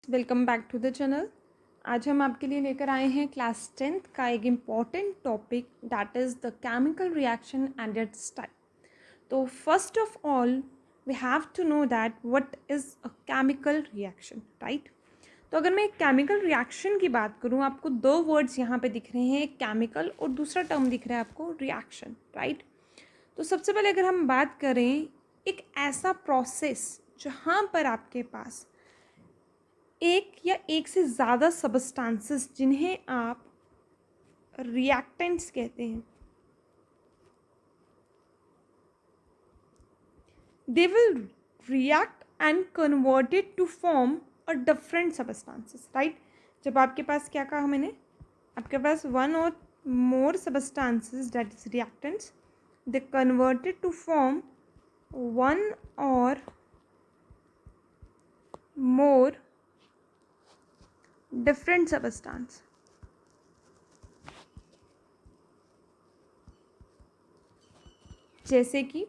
Welcome back to the channel. आज हम आपके लिए लेकर आए हैं क्लास 10th का एक important topic that is the chemical reaction and its type. तो first of all we have to know that what is a chemical reaction, right. तो अगर मैं एक केमिकल रिएक्शन की बात करूँ, आपको दो वर्ड्स यहाँ पे दिख रहे हैं, एक केमिकल और दूसरा टर्म दिख रहा है आपको रिएक्शन, राइट। तो सबसे पहले अगर हम बात करें, एक ऐसा प्रोसेस जहाँ पर आपके पास एक या एक से ज़्यादा सबस्टांसेस जिन्हें आप रिएक्टेंट्स कहते हैं, they will react and converted to form a different substances, right. जब आपके पास क्या कहा मैंने, आपके पास वन और more substances that is reactants, they converted to form one और मोर डिफरेंट सबस्टांस। जैसे कि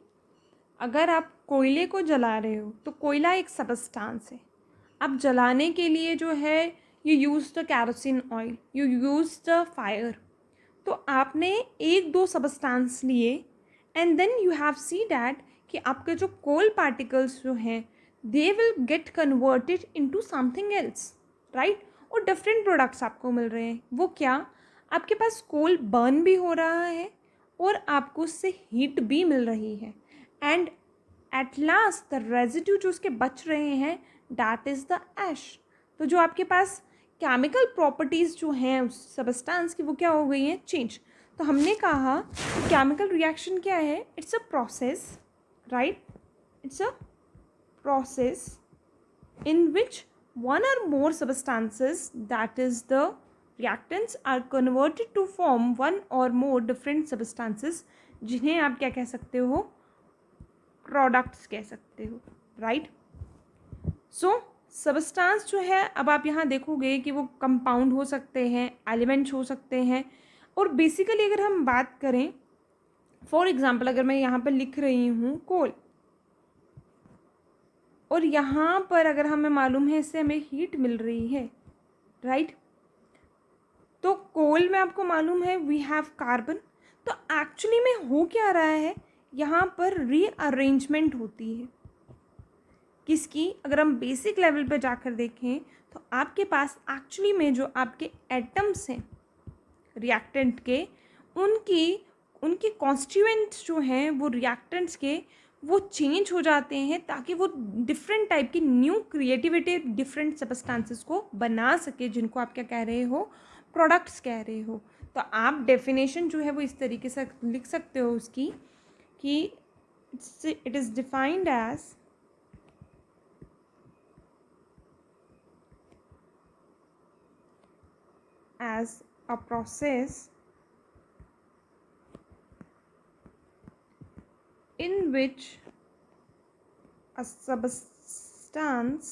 अगर आप कोयले को जला रहे हो तो कोयला एक सबस्टांस है। आप जलाने के लिए जो है you use the kerosene oil, you use the fire. तो आपने एक दो सबस्टांस लिए and then you have see that कि आपके जो कोल पार्टिकल्स जो हैं they will get converted into something else, right. और डिफरेंट प्रोडक्ट्स आपको मिल रहे हैं। वो क्या, आपके पास कोल बर्न भी हो रहा है और आपको उससे हीट भी मिल रही है, and at last the residue जो उसके बच रहे हैं दैट इज़ द ऐश। तो जो आपके पास केमिकल प्रॉपर्टीज़ जो हैं उस सबस्टांस की, वो क्या हो गई हैं, चेंज। तो हमने कहा कि केमिकल रिएक्शन क्या है, it's a process, right. It's a process in which one or more substances, that is the reactants, are converted to form one or more different substances जिन्हें आप क्या कह सकते हो, प्रोडक्ट्स कह सकते हो, राइट। सो सबस्टांस जो है, अब आप यहाँ देखोगे कि वो कंपाउंड हो सकते हैं, एलिमेंट्स हो सकते हैं, और बेसिकली अगर हम बात करें, फॉर एग्जांपल अगर मैं यहाँ पर लिख रही हूँ कोल, और यहाँ पर अगर हमें मालूम है इससे हमें हीट मिल रही है, राइट। तो कोल में आपको मालूम है वी हैव कार्बन। तो एक्चुअली में हो क्या रहा है, यहाँ पर रीअरेंजमेंट होती है किसकी, अगर हम बेसिक लेवल पर जाकर देखें तो आपके पास एक्चुअली में जो आपके एटम्स हैं रिएक्टेंट के, उनकी उनके कॉन्स्टिट्यूएंट्स जो हैं वो रिएक्टेंट्स के, वो चेंज हो जाते हैं ताकि वो डिफरेंट टाइप की न्यू क्रिएटिविटी डिफरेंट सबस्टांसेस को बना सके, जिनको आप क्या कह रहे हो, प्रोडक्ट्स कह रहे हो। तो आप डेफिनेशन जो है वो इस तरीके से लिख सकते हो उसकी कि it is defined as a process in which a substance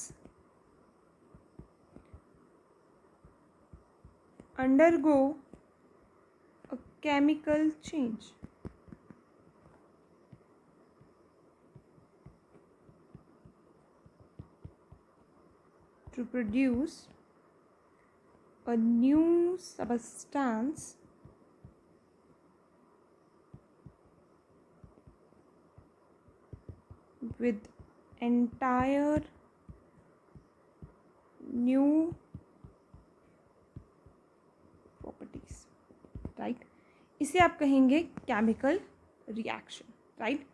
undergo a chemical change to produce a new substance with entire new properties, right. इसे आप कहेंगे chemical reaction, right.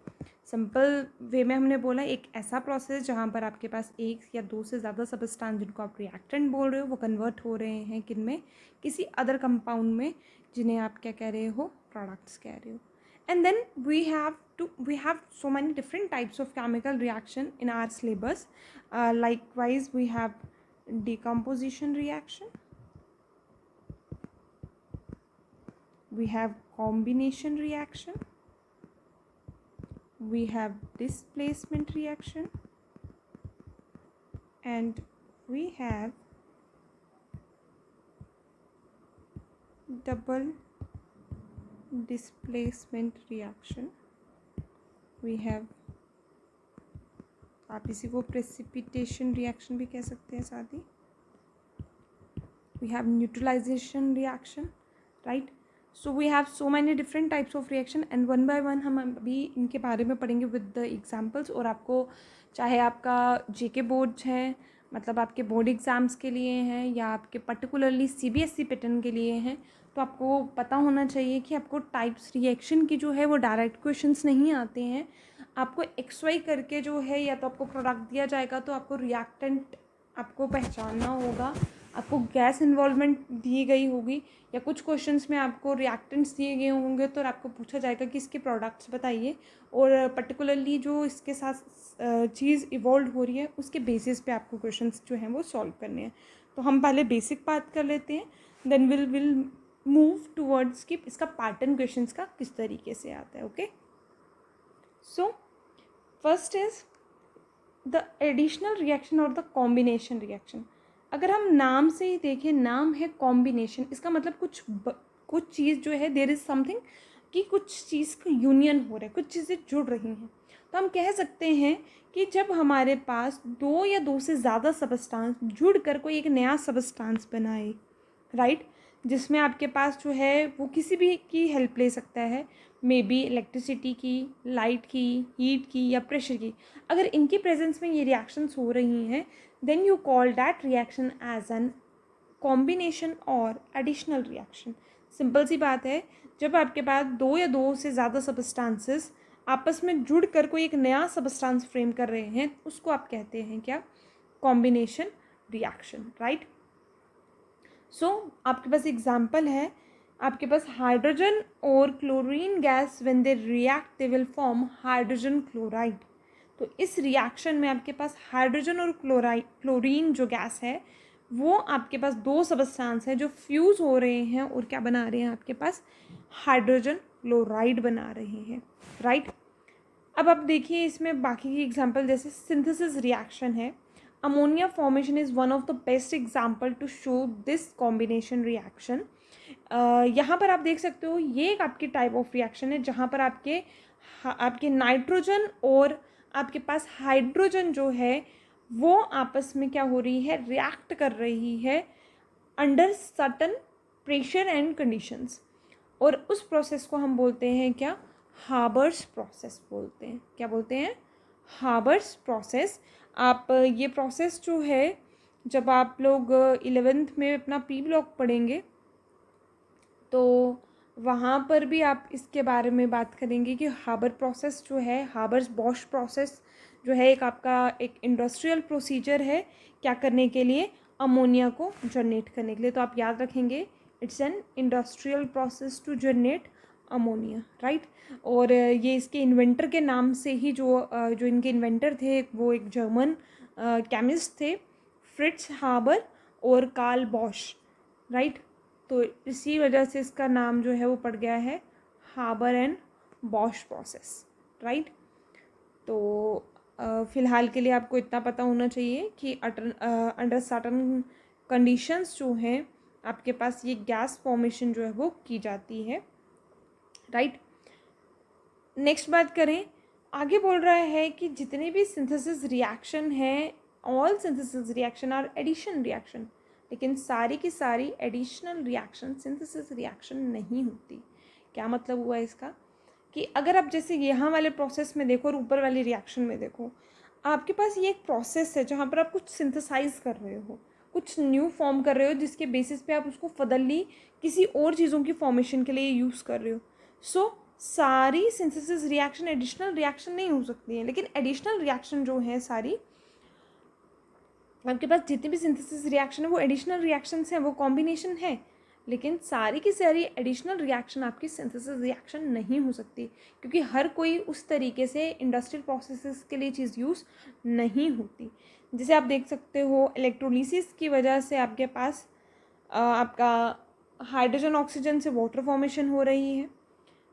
Simple way में हमने बोला एक ऐसा प्रोसेस जहाँ पर आपके पास एक या दो से ज़्यादा सबस्टांस जिनको आप रिएक्टेंट बोल रहे हो वो कन्वर्ट हो रहे हैं किन में, किसी अदर कंपाउंड में, जिन्हें आप क्या कह रहे हो, प्रोडक्ट्स कह रहे हो। And then we have so many different types of chemical reaction in our syllabus. Likewise we have decomposition reaction, we have combination reaction, we have displacement reaction, and we have double displacement reaction, we have, आप इसी को precipitation reaction भी कह सकते हैं साथ ही, we have neutralization reaction, right? So we have so many different types of reaction and one by one हम अभी इनके बारे में पढ़ेंगे with the examples। और आपको चाहे आपका जेके बोर्ड है, मतलब आपके बोर्ड एग्ज़ाम्स के लिए हैं या आपके पर्टिकुलरली सीबीएसई पैटर्न के लिए हैं, तो आपको पता होना चाहिए कि आपको टाइप्स रिएक्शन की जो है वो डायरेक्ट क्वेश्चंस नहीं आते हैं। आपको एक्स वाई करके जो है या तो आपको प्रोडक्ट दिया जाएगा तो आपको रिएक्टेंट आपको पहचानना होगा, आपको गैस इन्वॉल्वमेंट दी गई होगी या कुछ क्वेश्चंस में आपको रिएक्टेंट्स दिए गए होंगे तो आपको पूछा जाएगा कि इसके प्रोडक्ट्स बताइए, और पर्टिकुलरली जो इसके साथ चीज़ इवॉल्व हो रही है उसके बेसिस पे आपको क्वेश्चंस जो हैं वो सॉल्व करने हैं। तो हम पहले बेसिक बात कर लेते हैं, देन विल मूव टूवर्ड्स कि इसका पैटर्न क्वेश्चंस का किस तरीके से आता है। Okay, so first is the additional reaction और द कॉम्बिनेशन रिएक्शन। अगर हम नाम से ही देखें, नाम है कॉम्बिनेशन, इसका मतलब कुछ चीज़ जो है देयर इज़ समथिंग कि कुछ चीज़ का यूनियन हो रहा है, कुछ चीज़ें जुड़ रही हैं। तो हम कह सकते हैं कि जब हमारे पास दो या दो से ज़्यादा सबस्टांस जुड़ कर कोई एक नया सबस्टांस बनाए, राइट, जिसमें आपके पास जो है वो किसी भी की हेल्प ले सकता है, मे बी इलेक्ट्रिसिटी की, लाइट की, हीट की या प्रेशर की। अगर इनकी प्रेजेंस में ये रिएक्शंस हो रही हैं, then you call that reaction as an combination और एडिशनल रिएक्शन। सिंपल सी बात है, जब आपके पास दो या दो से ज़्यादा सबस्टांसेस आपस में जुड़ कर कोई एक नया सबस्टांस फ्रेम कर रहे हैं, उसको आप कहते हैं क्या? Combination reaction, right. सो आपके पास एग्जाम्पल है, आपके पास हाइड्रोजन और chlorine gas when they react they will form hydrogen chloride. तो इस रिएक्शन में आपके पास हाइड्रोजन और क्लोरीन जो गैस है वो आपके पास दो सबस्टांस हैं जो फ्यूज़ हो रहे हैं और क्या बना रहे हैं, आपके पास हाइड्रोजन क्लोराइड बना रहे हैं, राइट। अब आप देखिए इसमें बाकी की एग्जांपल, जैसे सिंथेसिस रिएक्शन है, ammonia formation is one of the best example to show this combination reaction. यहाँ पर आप देख सकते हो ये एक आपकी टाइप ऑफ रिएक्शन है जहाँ पर आपके नाइट्रोजन और आपके पास हाइड्रोजन जो है वो आपस में क्या हो रही है, रिएक्ट कर रही है under certain pressure and conditions, और उस प्रोसेस को हम बोलते हैं क्या? हाबर्स प्रोसेस बोलते हैं। क्या बोलते हैं? हाबर्स प्रोसेस। आप ये प्रोसेस जो है जब आप लोग 11th में अपना पी ब्लॉक पढ़ेंगे तो वहाँ पर भी आप इसके बारे में बात करेंगे कि हाबर प्रोसेस जो है, हाबर्स बॉश प्रोसेस जो है, एक आपका एक इंडस्ट्रियल प्रोसीजर है क्या करने के लिए? अमोनिया को जनरेट करने के लिए। तो आप याद रखेंगे it's an industrial process to generate ammonia, right. और ये इसके इन्वेंटर के नाम से ही जो इनके इन्वेंटर थे वो एक जर्मन केमिस्ट थे, फ्रिट्ज हाबर और कार्ल बॉश, राइट। तो इसी वजह से इसका नाम जो है वो पड़ गया है हाबर एंड बॉश प्रोसेस, राइट। तो फ़िलहाल के लिए आपको इतना पता होना चाहिए कि अंडर सर्टन कंडीशंस जो हैं आपके पास ये गैस फॉर्मेशन जो है वो की जाती है, राइट। नेक्स्ट बात करें, आगे बोल रहा है कि जितने भी सिंथेसिस रिएक्शन है, all synthesis reaction are addition reaction, लेकिन सारी की सारी एडिशनल रिएक्शन सिंथेसिस रिएक्शन नहीं होती। क्या मतलब हुआ इसका? कि अगर आप जैसे यहाँ वाले प्रोसेस में देखो और ऊपर वाली रिएक्शन में देखो, आपके पास ये एक प्रोसेस है जहाँ पर आप कुछ सिंथेसाइज कर रहे हो, कुछ न्यू फॉर्म कर रहे हो, जिसके बेसिस पे आप उसको फर्दरली किसी और चीज़ों की फॉर्मेशन के लिए यूज़ कर रहे हो। सो सारी सिंथेसिस रिएक्शन एडिशनल रिएक्शन नहीं हो सकती है, लेकिन एडिशनल रिएक्शन जो है सारी आपके पास जितनी भी सिंथेसिस रिएक्शन है वो एडिशनल रिएक्शंस हैं, वो कॉम्बिनेशन है, लेकिन सारी की सारी एडिशनल रिएक्शन आपकी सिंथेसिस रिएक्शन नहीं हो सकती, क्योंकि हर कोई उस तरीके से इंडस्ट्रियल प्रोसेसेस के लिए चीज़ यूज़ नहीं होती। जैसे आप देख सकते हो इलेक्ट्रोलिसिस की वजह से आपके पास आपका हाइड्रोजन ऑक्सीजन से वाटर फॉर्मेशन हो रही है।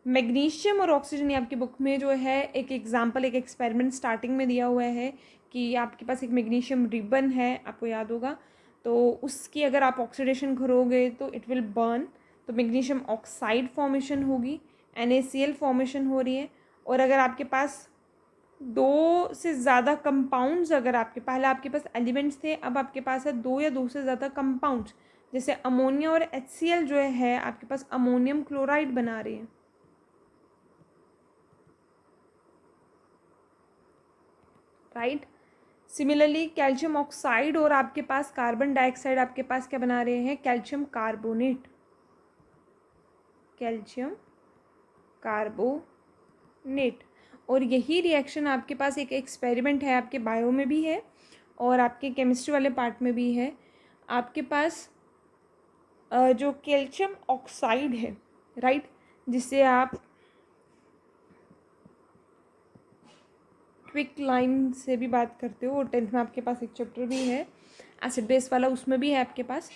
मैग्नीशियम और ऑक्सीजन, ये आपकी बुक में जो है एक एग्जांपल, एक एक्सपेरिमेंट स्टार्टिंग में दिया हुआ है कि आपके पास एक मैग्नीशियम रिबन है, आपको याद होगा, तो उसकी अगर आप ऑक्सीडेशन करोगे तो इट विल बर्न, तो मैग्नीशियम ऑक्साइड फॉर्मेशन होगी, NaCl फॉर्मेशन हो रही है। और अगर आपके पास दो से ज़्यादा कंपाउंड्स, अगर आपके पहले आपके पास एलिमेंट्स थे, अब आपके पास है दो या दो से ज़्यादा कंपाउंड्स, जैसे अमोनिया और HCl जो है आपके पास अमोनियम क्लोराइड बना रहे हैं, राइट। सिमिलरली कैल्शियम ऑक्साइड और आपके पास कार्बन डाइऑक्साइड आपके पास क्या बना रहे हैं, कैल्शियम कार्बोनेट, कैल्शियम कार्बोनेट। और यही रिएक्शन आपके पास एक एक्सपेरिमेंट है, आपके बायो में भी है और आपके केमिस्ट्री वाले पार्ट में भी है। आपके पास जो कैल्शियम ऑक्साइड है, राइट, जिसे आप क्विक लाइन से भी बात करते हो, और 10th में आपके पास एक चैप्टर भी है एसिड बेस वाला, उसमें भी है आपके पास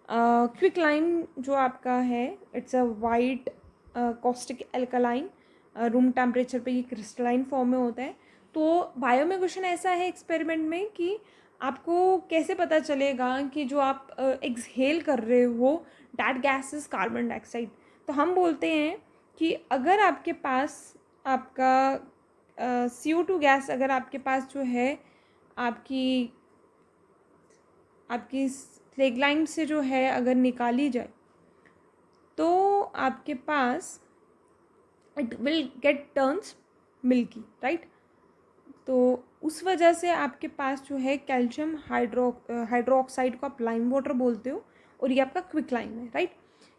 क्विक लाइन जो आपका है, it's a white caustic alkaline, room temperature पे ये क्रिस्टलाइन फॉर्म में होता है। तो बायो में क्वेश्चन ऐसा है एक्सपेरिमेंट में कि आपको कैसे पता चलेगा कि जो आप एक्सहेल कर रहे हो that gas is carbon dioxide. तो हम बोलते हैं कि अगर आपके पास आपका CO2 गैस अगर आपके पास जो है आपकी आपकी स्लेग लाइन से जो है अगर निकाली जाए तो आपके पास it will get turns milky, right. तो उस वजह से आपके पास जो है कैल्शियम हाइड्रोक्साइड को आप लाइम वाटर बोलते हो, और ये आपका क्विक लाइम है, राइट।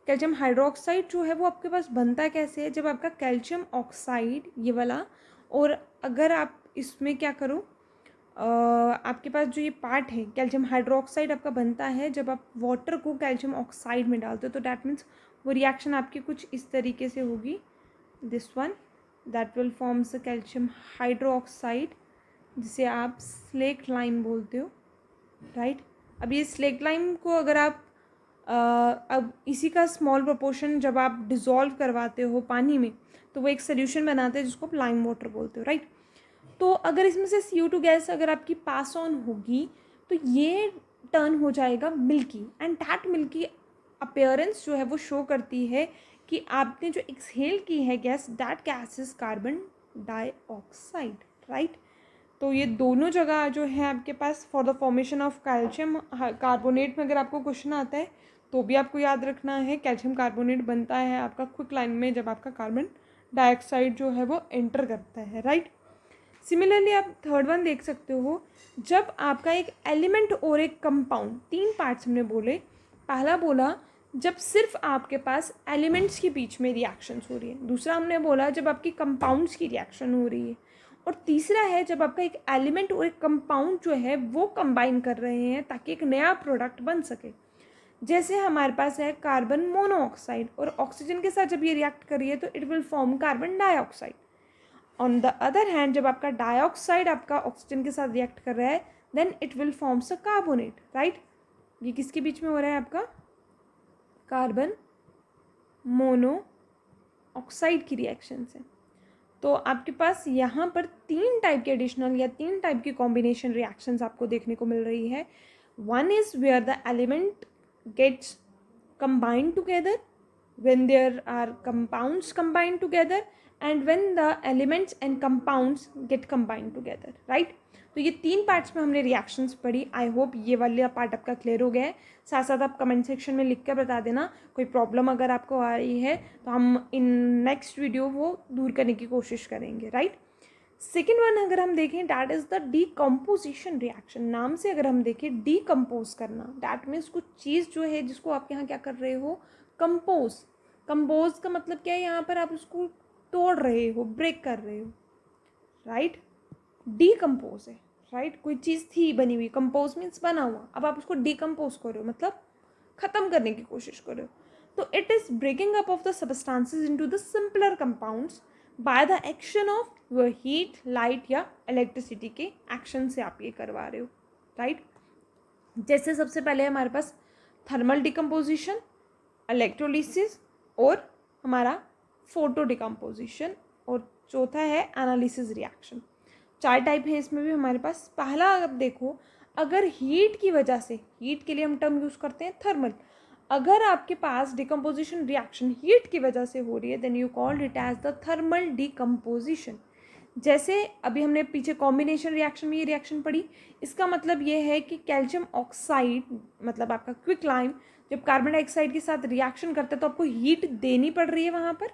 कैल्शियम हाइड्रोक्साइड जो है वो आपके पास बनता कैसे है, जब आपका कैल्शियम ऑक्साइड ये वाला, और अगर आप इसमें क्या करो, आपके पास जो ये पार्ट है कैल्शियम हाइड्रोक्साइड आपका बनता है जब आप वाटर को कैल्शियम ऑक्साइड में डालते हो। तो डैट मीन्स वो रिएक्शन आपकी कुछ इस तरीके से होगी, this one that will forms calcium hydroxide, जिसे आप स्लेक लाइम बोलते हो, राइट। अब ये स्लेक लाइम को अगर आप अब इसी का स्मॉल प्रोपोर्शन जब आप डिज़ोल्व करवाते हो पानी में तो वो एक सोल्यूशन बनाते हैं जिसको आप लाइम वाटर बोलते हो, राइट। तो अगर इसमें से CO2 गैस अगर आपकी पास ऑन होगी तो ये टर्न हो जाएगा milky, and that milky appearance जो है वो शो करती है कि आपने जो एक्सहेल की है gas, that gas is carbon dioxide, right. तो ये दोनों जगह जो है आपके पास for the formation of calcium carbonate में अगर आपको क्वेश्चन आता है तो भी आपको याद रखना है कैल्शियम कार्बोनेट बनता है आपका क्विक लाइन में जब आपका कार्बन डाइऑक्साइड जो है वो एंटर करता है, राइट। सिमिलरली आप थर्ड वन देख सकते हो, जब आपका एक एलिमेंट और एक कंपाउंड, तीन पार्ट्स हमने बोले। पहला बोला जब सिर्फ आपके पास एलिमेंट्स के बीच में रिएक्शंस हो रही है, दूसरा हमने बोला जब आपकी कंपाउंड्स की रिएक्शन हो रही है, और तीसरा है जब आपका एक एलिमेंट और एक कंपाउंड जो है वो कंबाइन कर रहे हैं ताकि एक नया प्रोडक्ट बन सके। जैसे हमारे पास है कार्बन मोनोऑक्साइड, और ऑक्सीजन के साथ जब ये रिएक्ट कर रही है तो it will form carbon dioxide. On the other hand जब आपका डाइऑक्साइड आपका ऑक्सीजन के साथ रिएक्ट कर रहा है then it will forms a carbonate, right. ये किसके बीच में हो रहा है, आपका कार्बन मोनोऑक्साइड की रिएक्शन से। तो आपके पास यहाँ पर तीन टाइप के एडिशनल या तीन टाइप की कॉम्बिनेशन रिएक्शंस आपको देखने को मिल रही है। One is where the element gets combined together, when there are compounds combined together, and when the elements and compounds get combined together, right। तो ये तीन पार्ट्स में हमने रिएक्शंस पढ़ी। आई होप ये वाला पार्ट आपका क्लियर हो गया है। साथ साथ आप कमेंट सेक्शन में लिख कर बता देना कोई प्रॉब्लम अगर आपको आ रही है, तो हम इन नेक्स्ट वीडियो वो दूर करने की कोशिश करेंगे, राइट। सेकेंड वन अगर हम देखें that is the decomposition reaction. नाम से अगर हम देखें डीकम्पोज करना, दैट मीन्स कुछ चीज़ जो है जिसको आप यहाँ क्या कर रहे हो, कंपोज। कंपोज का मतलब क्या है, यहाँ पर आप उसको तोड़ रहे हो, ब्रेक कर रहे हो, राइट। डीकम्पोज है, राइट। कोई चीज़ थी बनी हुई, कंपोज मीन्स बना हुआ, अब आप उसको डीकम्पोज कर रहे हो मतलब ख़त्म करने की कोशिश कर रहे हो। तो it is breaking up of the substances into the simpler compounds by the action of your heat, light या इलेक्ट्रिसिटी के एक्शन से आप ये करवा रहे हो, राइट। जैसे सबसे पहले हमारे पास थर्मल डिकम्पोजिशन, इलेक्ट्रोलिसिस और हमारा फोटो डिकम्पोजिशन, और चौथा है एनालिसिस रिएक्शन। चार टाइप है इसमें भी हमारे पास। पहला अब देखो, अगर हीट की वजह से, हीट के लिए हम टर्म यूज़ करते हैं थर्मल, अगर आपके पास डिकम्पोजिशन रिएक्शन हीट की वजह से हो रही है then you called it as the thermal decomposition. जैसे अभी हमने पीछे कॉम्बिनेशन रिएक्शन में ये रिएक्शन पढ़ी, इसका मतलब ये है कि कैल्शियम ऑक्साइड मतलब आपका क्विकलाइम जब कार्बन डाइऑक्साइड के साथ रिएक्शन करता है तो आपको हीट देनी पड़ रही है वहाँ पर?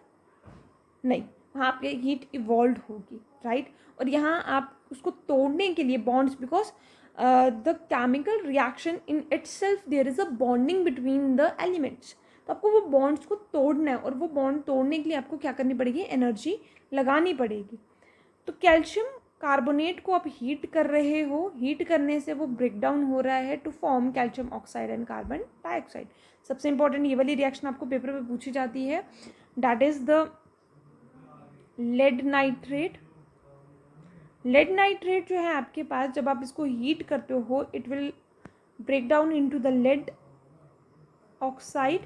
नहीं, वहाँ आपके हीट इवॉल्व होगी, राइट। और यहाँ आप उसको तोड़ने के लिए bonds, because the chemical reaction in itself there is a bonding between the elements, तो आपको वो बॉन्ड्स को तोड़ना है और वो बॉन्ड तोड़ने के लिए आपको क्या करनी पड़ेगी? एनर्जी लगानी पड़ेगी। तो कैल्शियम कार्बोनेट को आप हीट कर रहे हो, हीट करने से वो ब्रेक डाउन हो रहा है to form calcium oxide and carbon dioxide. सबसे इंपॉर्टेंट ये वाली रिएक्शन आपको पेपर में पूछी जाती है, that is the lead nitrate. Lead nitrate जो है आपके पास, जब आप इसको हीट करते हो it will break down into the lead oxide,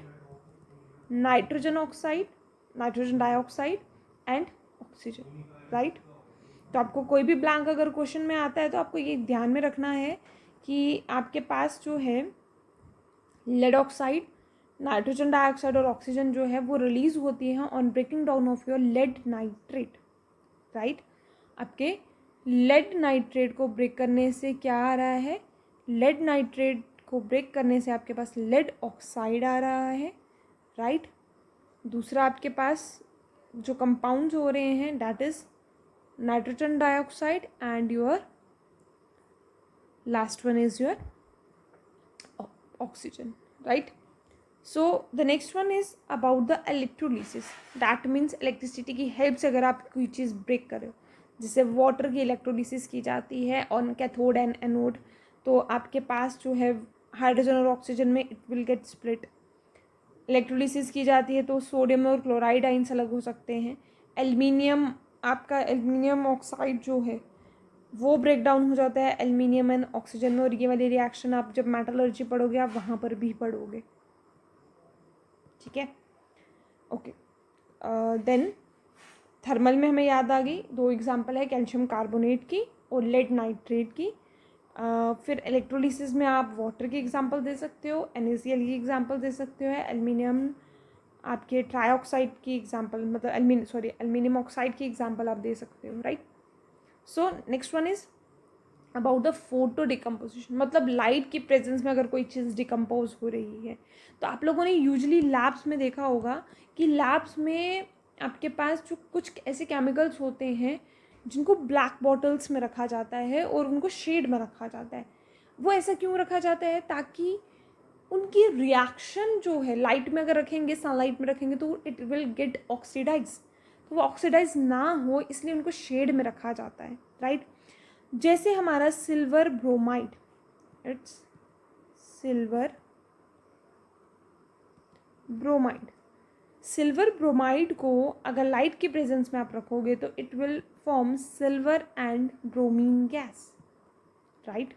nitrogen oxide, nitrogen dioxide and oxygen, right. तो आपको कोई भी ब्लैंक अगर क्वेश्चन में आता है तो आपको ये ध्यान में रखना है कि आपके पास जो है लेड ऑक्साइड, नाइट्रोजन डाइऑक्साइड और ऑक्सीजन जो है वो रिलीज होती है on breaking down of your lead nitrate, right. आपके लेड नाइट्रेट को ब्रेक करने से क्या आ रहा है? लेड नाइट्रेट को ब्रेक करने से आपके पास लेड ऑक्साइड आ रहा है, राइट। दूसरा आपके पास जो कंपाउंड्स हो रहे हैं that is nitrogen dioxide and your last one is your oxygen, right? So the next one is about the electrolysis, that means electricity की हेल्प से अगर आप कोई चीज़ ब्रेक कर रहे हो, जिससे वाटर की इलेक्ट्रोलिसिस की जाती है ऑन कैथोड एंड एनोड, तो आपके पास जो है हाइड्रोजन और ऑक्सीजन में it will gate split. Electrolysis की जाती है तो सोडियम और क्लोराइड आइंस अलग हो सकते हैं। एल्युमिनियम, आपका एल्युमिनियम ऑक्साइड जो है वो ब्रेक डाउन हो जाता है एल्युमिनियम एंड ऑक्सीजन में, और ये वाली रिएक्शन आप जब मेटलर्जी पढ़ोगे आप वहाँ पर भी पढ़ोगे, ठीक है। ओके, देन थर्मल में हमें याद आ गई, दो एग्जांपल है कैल्शियम कार्बोनेट की और लेड नाइट्रेट की। फिर इलेक्ट्रोलिसिस में आप वाटर की एग्जांपल दे सकते हो, NaCl की एग्जांपल दे सकते हो, एल्युमिनियम आपके ट्राईऑक्साइड की एग्जांपल मतलब एल्युमिनियम ऑक्साइड की एग्जांपल आप दे सकते हो, right. So next one is about the photo decomposition, मतलब लाइट की प्रेजेंस में अगर कोई चीज़ डिकम्पोज हो रही है तो आप लोगों ने यूजली लैब्स में देखा होगा कि लैब्स में आपके पास जो कुछ ऐसे केमिकल्स होते हैं जिनको ब्लैक बॉटल्स में रखा जाता है और उनको शेड में रखा जाता है। वो ऐसा क्यों रखा जाता है? ताकि उनकी रिएक्शन जो है लाइट में अगर रखेंगे, सनलाइट में रखेंगे तो इट विल गेट ऑक्सीडाइज, तो वो ऑक्सीडाइज ना हो इसलिए उनको शेड में रखा जाता है, राइट। जैसे हमारा silver bromide, it's silver bromide. Silver bromide को अगर लाइट की प्रेजेंस में आप रखोगे तो it will form silver and bromine gas, right.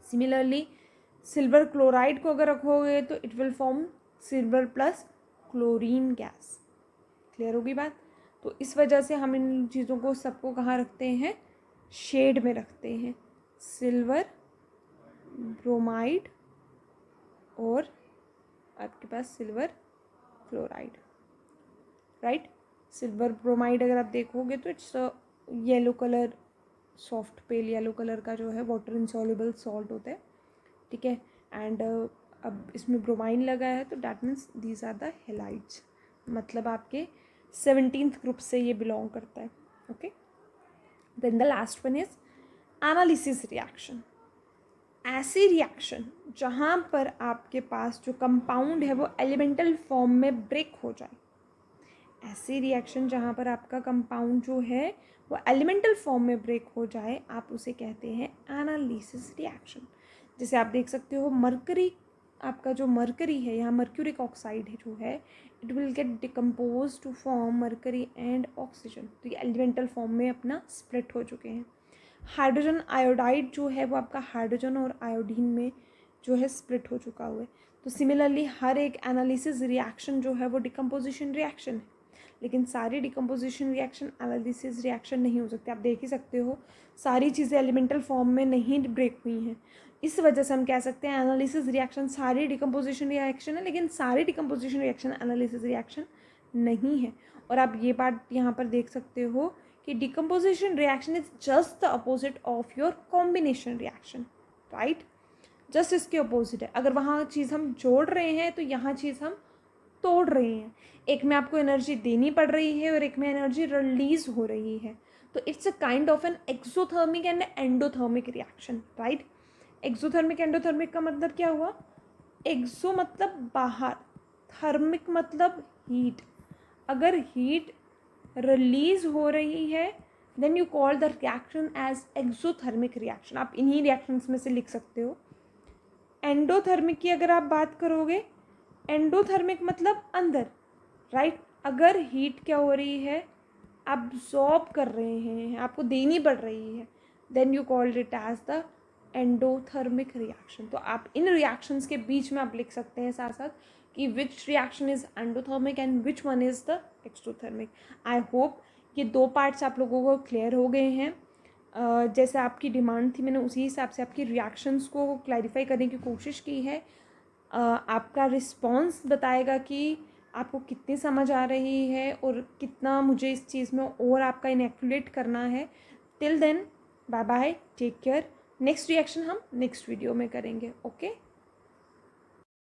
Similarly silver chloride को अगर रखोगे तो it will form silver plus chlorine gas. Clear होगी बात? तो इस वजह से हम इन चीज़ों को सबको कहाँ रखते हैं? शेड में रखते हैं, सिल्वर ब्रोमाइड और आपके पास silver chloride, right. Silver bromide अगर आप देखोगे तो it's yellow colour, soft pale yellow colour का जो है वाटर इनसॉल्युबल सॉल्ट होता है, ठीक है। एंड अब इसमें ब्रोमाइन लगा है तो that means these are the halides, मतलब आपके 17th ग्रुप से ये बिलोंग करता है, okay. Then the last one is analysis reaction. ऐसी रिएक्शन जहाँ पर आपके पास जो कंपाउंड है वो एलिमेंटल फॉर्म में ब्रेक हो जाए, ऐसी रिएक्शन जहाँ पर आपका कंपाउंड जो है वो एलिमेंटल फॉर्म में ब्रेक हो जाए, आप उसे कहते हैं एनालिसिस रिएक्शन। जैसे आप देख सकते हो मरकरी, आपका जो मरकरी है यहाँ मर्क्यूरिक ऑक्साइड है जो है it will get decompose to form mercury and oxygen, तो ये एलिमेंटल फॉर्म में अपना स्प्लिट हो चुके हैं। हाइड्रोजन आयोडाइड जो है वो आपका हाइड्रोजन और आयोडीन में जो है स्प्लिट हो चुका हुआ है। तो सिमिलरली हर एक एनालिसिस रिएक्शन जो है वो डिकम्पोजिशन रिएक्शन है, लेकिन सारी डिकम्पोजिशन रिएक्शन एनालिसिस रिएक्शन नहीं हो सकते। आप देख ही सकते हो सारी चीज़ें एलिमेंटल फॉर्म में नहीं ब्रेक हुई हैं, इस वजह से हम कह सकते हैं एनालिसिस रिएक्शन सारी डिकम्पोजिशन रिएक्शन है, लेकिन सारी डिकम्पोजिशन रिएक्शन एनालिसिस रिएक्शन नहीं है। और आप ये बात यहाँ पर देख सकते हो कि decomposition reaction is just the opposite of your combination reaction, right. Just इसके अपोजिट है। अगर वहाँ चीज़ हम जोड़ रहे हैं तो यहाँ चीज़ हम तोड़ रहे हैं। एक में आपको एनर्जी देनी पड़ रही है और एक में एनर्जी रिलीज हो रही है। तो it's a kind of an exothermic and endothermic reaction, right. Exothermic endothermic का मतलब क्या हुआ? एक्सो मतलब बाहर, थर्मिक मतलब हीट। अगर हीट रिलीज हो रही है then you call the reaction as exothermic reaction. आप इन्हीं रिएक्शंस में से लिख सकते हो। एंडोथर्मिक की अगर आप बात करोगे, एंडोथर्मिक मतलब अंदर, राइट। अगर हीट क्या हो रही है, अब्जॉर्ब कर रहे हैं, आपको देनी पड़ रही है, then you called it as the endothermic reaction. तो आप इन रिएक्शंस के बीच में आप लिख सकते हैं साथ साथ कि which reaction is endothermic and which one is the exothermic. I hope ये 2 पार्ट्स आप लोगों को क्लियर हो गए हैं। जैसे आपकी डिमांड थी, मैंने उसी हिसाब से आपकी रिएक्शंस को क्लैरिफाई करने की कोशिश की है। आपका रिस्पॉन्स बताएगा कि आपको कितनी समझ आ रही है और कितना मुझे इस चीज़ में और आपका इनएक्टिवेट करना है। Till then bye bye, take care. Next reaction हम नेक्स्ट वीडियो में करेंगे। ओके।